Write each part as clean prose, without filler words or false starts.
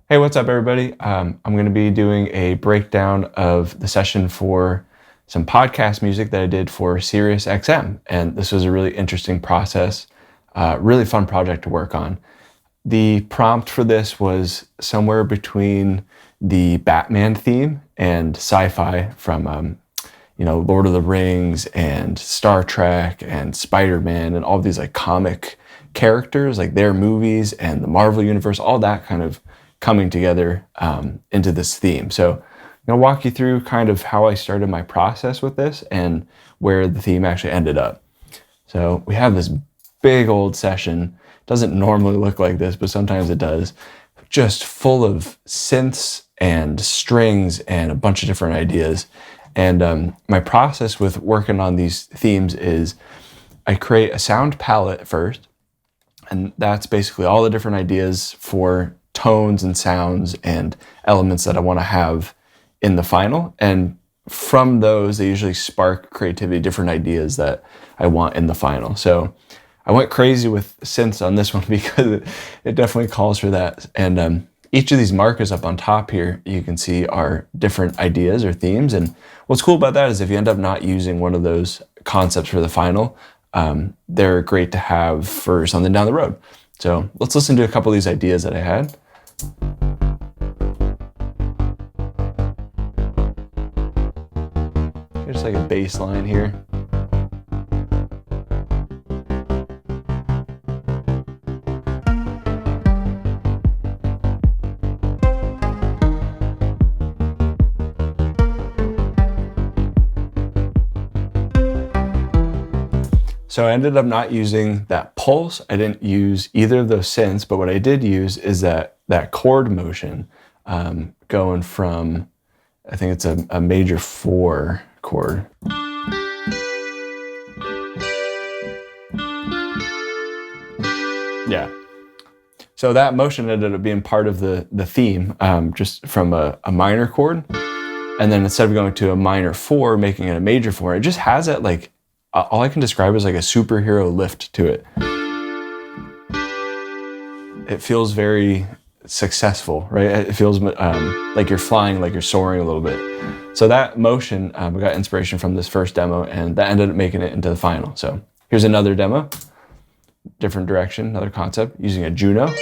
Hey, what's up, everybody? I'm going to be doing a breakdown of the session for some podcast music that I did for SiriusXM, and this was a really interesting process, really fun project to work on. The prompt for this was somewhere between the Batman theme and sci-fi from, Lord of the Rings and Star Trek and Spider-Man and all these like comic characters, like their movies and the Marvel universe, all that kind of coming together into this theme. So I'm going to walk you through kind of how I started my process with this and where the theme actually ended up. So we have this big old session. Doesn't normally look like this, but sometimes it does. Just full of synths and strings and a bunch of different ideas. And my process with working on these themes is I create a sound palette first, and that's basically all the different ideas for tones and sounds and elements that I want to have in the final. And from those, they usually spark creativity, different ideas that I want in the final. So I went crazy with synths on this one because it definitely calls for that. And each of these markers up on top here, you can see are different ideas or themes. And what's cool about that is if you end up not using one of those concepts for the final, they're great to have for something down the road. So let's listen to a couple of these ideas that I had. Just like a bass line here. So I ended up not using that pulse. I didn't use either of those synths, but what I did use is that chord motion going from, I think it's a major 4 chord. Yeah. So that motion ended up being part of the theme, just from a minor chord. And then instead of going to a minor 4, making it a major 4, it just has that like, all I can describe is like a superhero lift to it. It feels very successful, right? It feels like you're flying, like you're soaring a little bit. So that motion, we got inspiration from this first demo, and that ended up making it into the final. So here's another demo, different direction, another concept, using a Juno.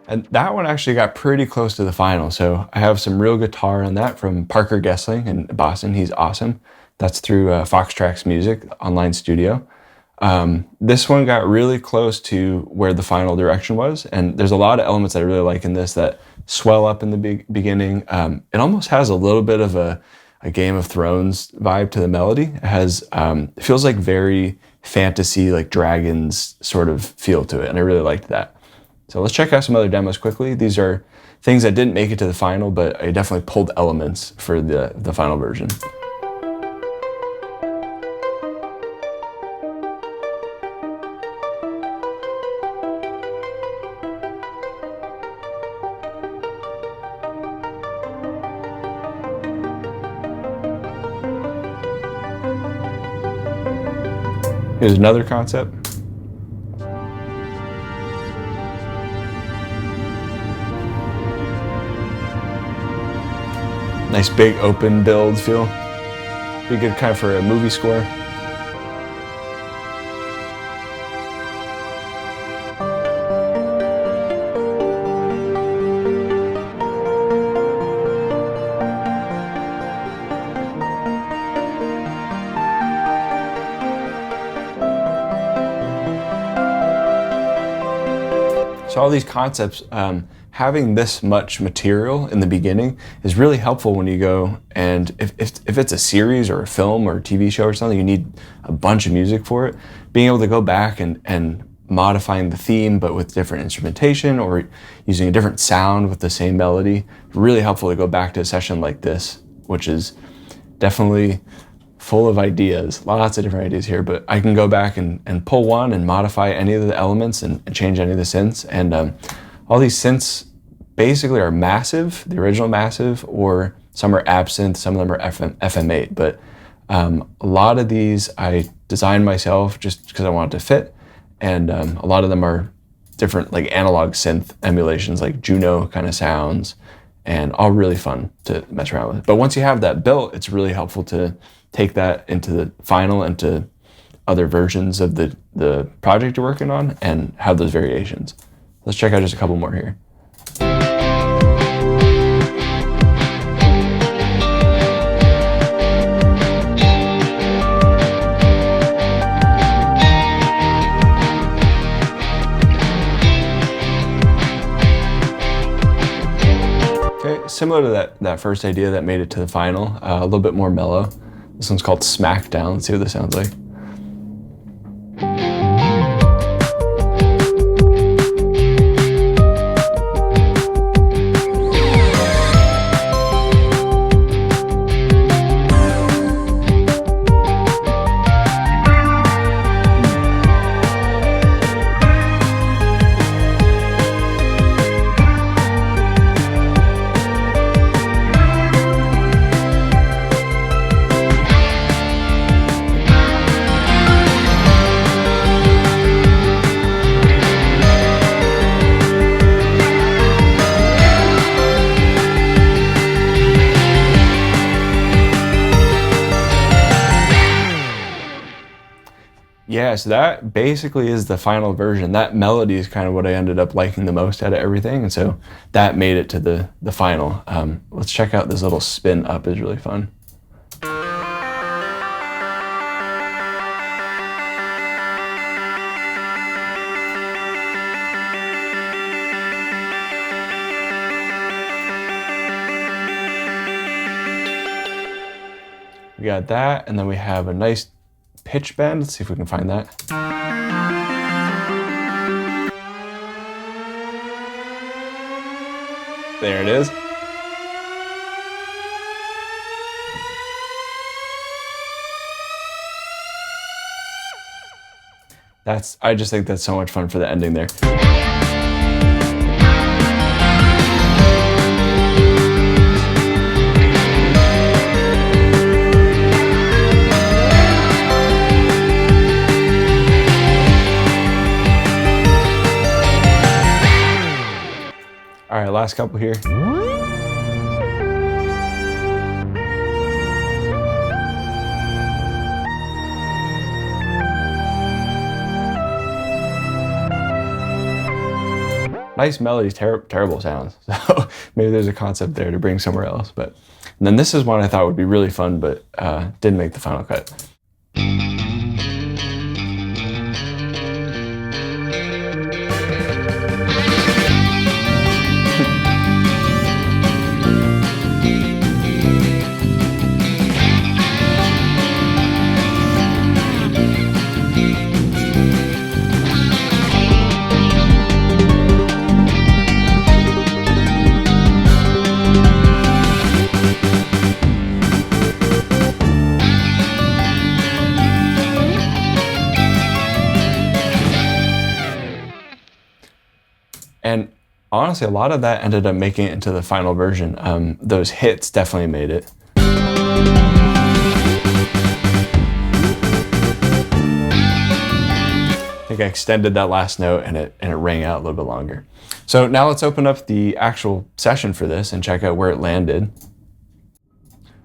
And that one actually got pretty close to the final. So I have some real guitar on that from Parker Goessling in Boston. He's awesome. That's through Foxtracks Music online studio. This one got really close to where the final direction was. And there's a lot of elements I really like in this that swell up in the beginning. It almost has a little bit of a Game of Thrones vibe to the melody. It has, it feels like very fantasy, like dragons sort of feel to it. And I really liked that. So let's check out some other demos quickly. These are things that didn't make it to the final, but I definitely pulled elements for the final version. Here's another concept. Nice big open build feel. Be good kind of for a movie score. So all these concepts, having this much material in the beginning is really helpful when you go and if it's a series or a film or a TV show or something, you need a bunch of music for it. Being able to go back and modifying the theme but with different instrumentation, or using a different sound with the same melody. Really helpful to go back to a session like this, which is definitely full of ideas, lots of different ideas here, but I can go back and pull one and modify any of the elements and change any of the synths. And all these synths basically are massive, the original massive, or some are absinthe, some of them are FM8, but a lot of these I designed myself just because I wanted to fit, and a lot of them are different like analog synth emulations, like Juno kind of sounds, and all really fun to mess around with. But once you have that built, it's really helpful to take that into the final and to other versions of the project you're working on and have those variations. Let's check out just a couple more here. Okay, similar to that first idea that made it to the final, a little bit more mellow. This one's called Smackdown. Let's see what this sounds like. Yeah, so that basically is the final version. That melody is kind of what I ended up liking the most out of everything, and so that made it to the final. Let's check out this little spin up, is really fun. We got that, and then we have a nice pitch bend. Let's see if we can find that. There it is. I just think that's so much fun for the ending there. All right, last couple here. Nice melody, terrible sounds. So maybe there's a concept there to bring somewhere else. But and then this is one I thought would be really fun, but didn't make the final cut. And honestly, a lot of that ended up making it into the final version. Those hits definitely made it. I think I extended that last note and it rang out a little bit longer. So now let's open up the actual session for this and check out where it landed.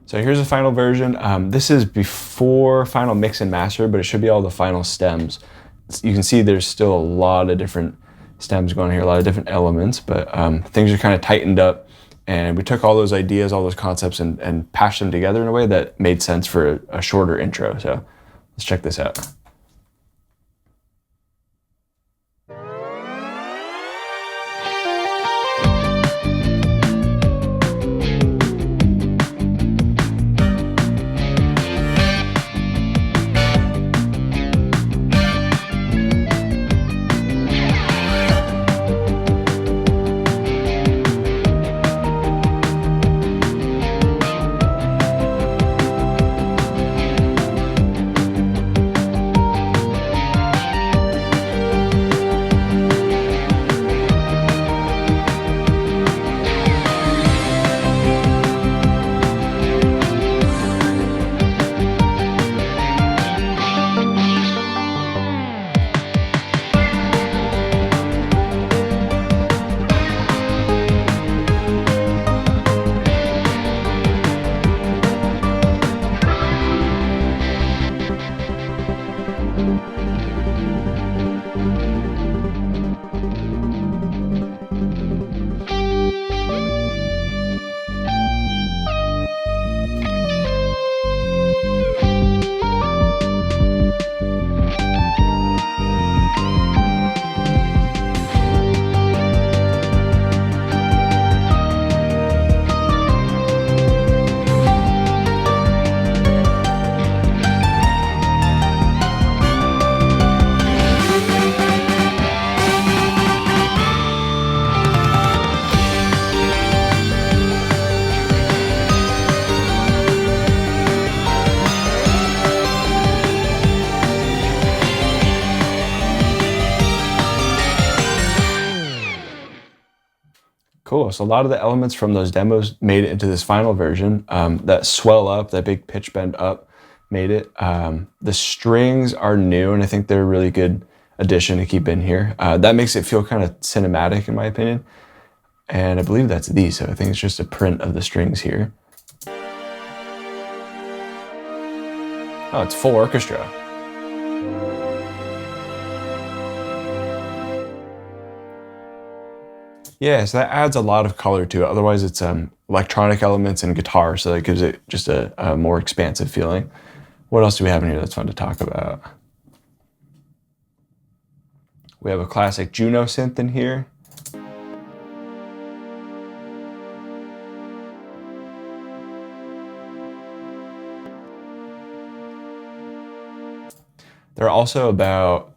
So here's the final version. This is before final mix and master, but it should be all the final stems. You can see there's still a lot of different stems going here, a lot of different elements, but things are kind of tightened up, and we took all those ideas, all those concepts, and patched them together in a way that made sense for a shorter intro. So let's check this out. Cool. So a lot of the elements from those demos made it into this final version. That swell up, that big pitch bend up made it. The strings are new, and I think they're a really good addition to keep in here. That makes it feel kind of cinematic in my opinion. And I believe that's these, so I think it's just a print of the strings here. Oh, it's full orchestra. Yeah, so that adds a lot of color to it. Otherwise, it's electronic elements and guitar, so that gives it just a more expansive feeling. What else do we have in here that's fun to talk about? We have a classic Juno synth in here. There are also about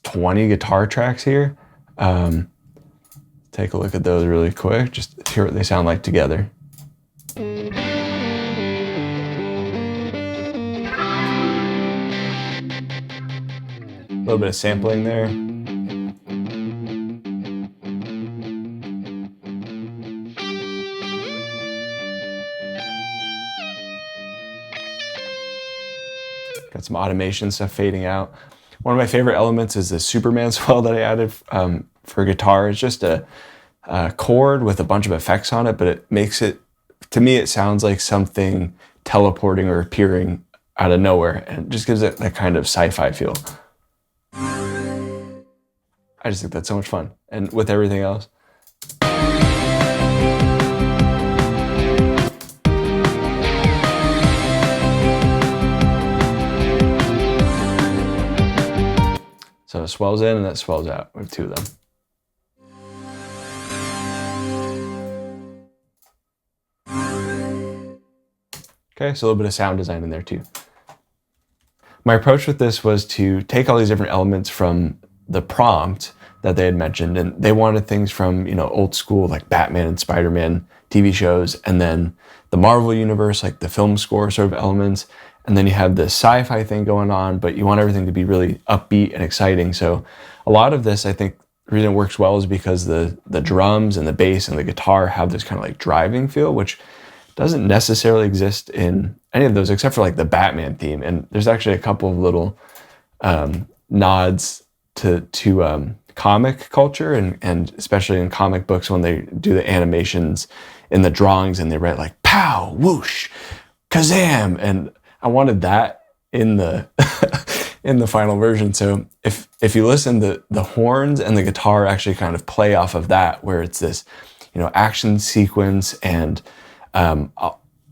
20 guitar tracks here. Take a look at those really quick, just hear what they sound like together. A little bit of sampling there. Got some automation stuff fading out. One of my favorite elements is the Superman swell that I added for guitar. It's just a chord with a bunch of effects on it, but it makes it, to me, it sounds like something teleporting or appearing out of nowhere, and it just gives it that kind of sci-fi feel. I just think that's so much fun. And with everything else. So it swells in and that swells out. We have two of them. Okay, so a little bit of sound design in there too. My approach with this was to take all these different elements from the prompt that they had mentioned, and they wanted things from, you know, old school like Batman and Spider-Man TV shows, and then the Marvel universe, like the film score sort of elements, and then you have the sci-fi thing going on, but you want everything to be really upbeat and exciting. So a lot of this, I think, the reason it works well is because the drums and the bass and the guitar have this kind of like driving feel, which doesn't necessarily exist in any of those except for like the Batman theme. And there's actually a couple of little nods to comic culture, and especially in comic books when they do the animations in the drawings and they write like pow, whoosh, kazam, and I wanted that in the in the final version. So if you listen, the horns and the guitar actually kind of play off of that, where it's this, you know, action sequence, and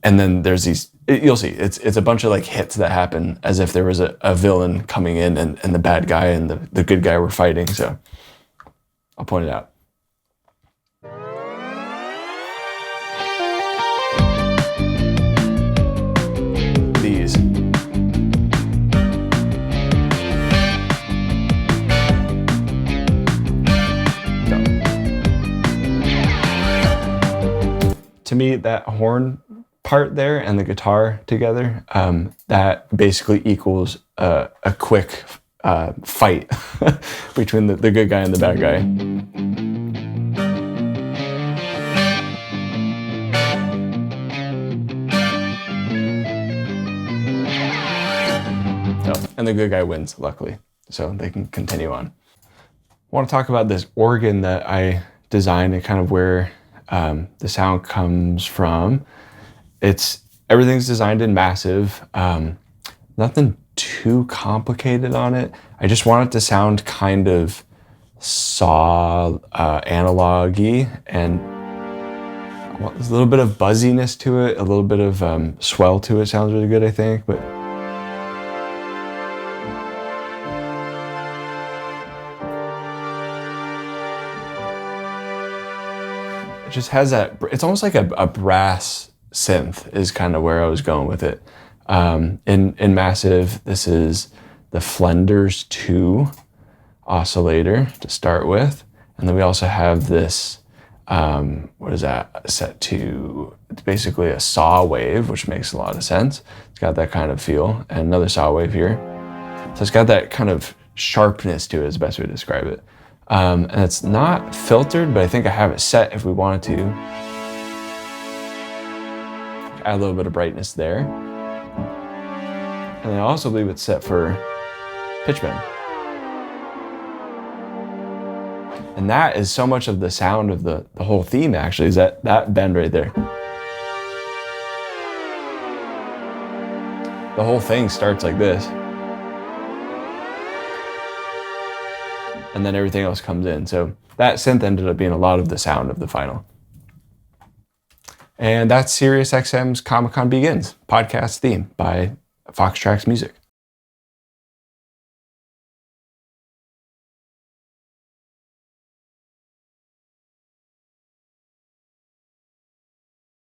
then there's these, you'll see, it's a bunch of like hits that happen as if there was a villain coming in, and the bad guy and the good guy were fighting. So I'll point it out. These. To me, that horn part there and the guitar together, that basically equals a quick fight between the good guy and the bad guy. Oh, and the good guy wins, luckily, so they can continue on. I want to talk about this organ that I designed and kind of where the sound comes from. Everything's designed in massive, nothing too complicated on it. I just want it to sound kind of saw analog-y, and there's a little bit of buzziness to it, a little bit of swell to it. Sounds really good, I think, but it just has that, it's almost like a brass synth is kind of where I was going with it. In Massive, this is the Flenders 2 oscillator to start with. And then we also have this, what is that, set to, it's basically a saw wave, which makes a lot of sense. It's got that kind of feel, and another saw wave here. So it's got that kind of sharpness to it is the best way to describe it. And it's not filtered, but I think I have it set if we wanted to. Add a little bit of brightness there. And I also believe it's set for pitch bend. And that is so much of the sound of the whole theme, actually, is that bend right there. The whole thing starts like this. And then everything else comes in. So that synth ended up being a lot of the sound of the final. And that's SiriusXM's Comic-Con Begins podcast theme by Fox Tracks Music.